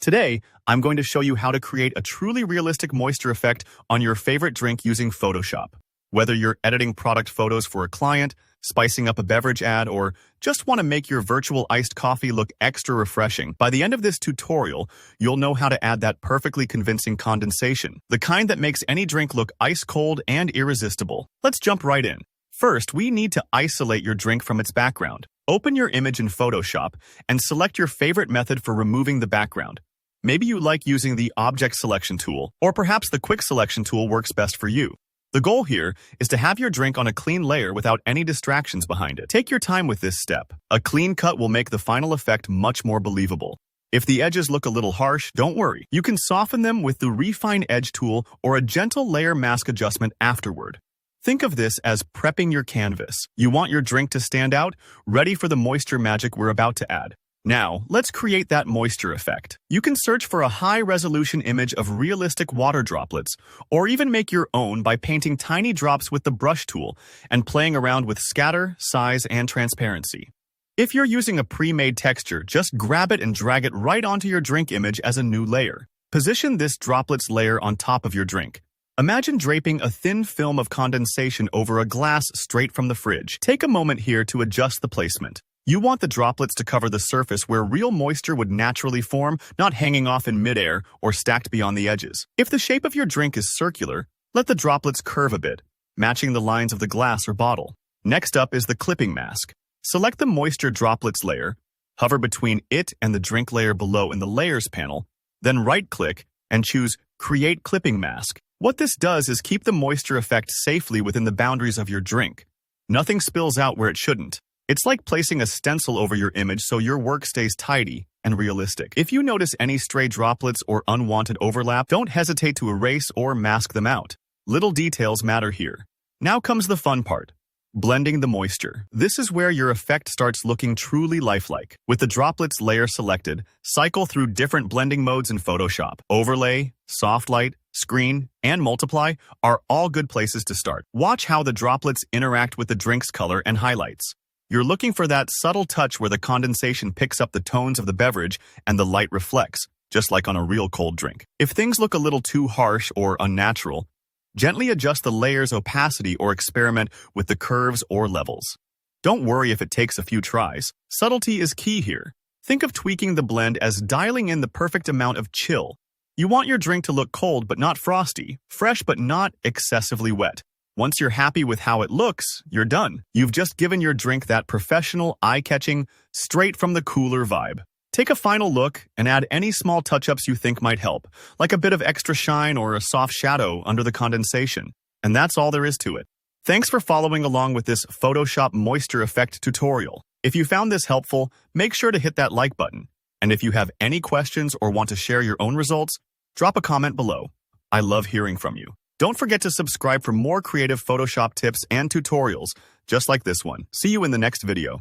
Today, I'm going to show you how to create a truly realistic moisture effect on your favorite drink using Photoshop. Whether you're editing product photos for a client, spicing up a beverage ad, or just want to make your virtual iced coffee look extra refreshing, by the end of this tutorial, you'll know how to add that perfectly convincing condensation, the kind that makes any drink look ice cold and irresistible. Let's jump right in. First, we need to isolate your drink from its background. Open your image in Photoshop and select your favorite method for removing the background. Maybe you like using the Object Selection tool, or perhaps the Quick Selection tool works best for you. The goal here is to have your drink on a clean layer without any distractions behind it. Take your time with this step. A clean cut will make the final effect much more believable. If the edges look a little harsh, don't worry. You can soften them with the Refine Edge tool or a gentle layer mask adjustment afterward. Think of this as prepping your canvas. You want your drink to stand out, ready for the moisture magic we're about to add. Now, let's create that moisture effect. You can search for a high-resolution image of realistic water droplets, or even make your own by painting tiny drops with the brush tool and playing around with scatter, size, and transparency. If you're using a pre-made texture, just grab it and drag it right onto your drink image as a new layer. Position this droplets layer on top of your drink. Imagine draping a thin film of condensation over a glass straight from the fridge. Take a moment here to adjust the placement. You want the droplets to cover the surface where real moisture would naturally form, not hanging off in midair or stacked beyond the edges. If the shape of your drink is circular, let the droplets curve a bit, matching the lines of the glass or bottle. Next up is the clipping mask. Select the moisture droplets layer, hover between it and the drink layer below in the Layers panel, then right-click and choose Create Clipping Mask. What this does is keep the moisture effect safely within the boundaries of your drink. Nothing spills out where it shouldn't. It's like placing a stencil over your image so your work stays tidy and realistic. If you notice any stray droplets or unwanted overlap, don't hesitate to erase or mask them out. Little details matter here. Now comes the fun part. Blending the moisture. This is where your effect starts looking truly lifelike. With the droplets layer selected, cycle through different blending modes in Photoshop. Overlay, soft light, screen, and multiply are all good places to start. Watch how the droplets interact with the drink's color and highlights. You're looking for that subtle touch where the condensation picks up the tones of the beverage and the light reflects, just like on a real cold drink. If things look a little too harsh or unnatural, gently adjust the layer's opacity or experiment with the curves or levels. Don't worry if it takes a few tries. Subtlety is key here. Think of tweaking the blend as dialing in the perfect amount of chill. You want your drink to look cold but not frosty, fresh but not excessively wet. Once you're happy with how it looks, you're done. You've just given your drink that professional, eye-catching, straight-from-the-cooler vibe. Take a final look and add any small touch-ups you think might help, like a bit of extra shine or a soft shadow under the condensation. And that's all there is to it. Thanks for following along with this Photoshop moisture effect tutorial. If you found this helpful, make sure to hit that like button. And if you have any questions or want to share your own results, drop a comment below. I love hearing from you. Don't forget to subscribe for more creative Photoshop tips and tutorials just like this one. See you in the next video.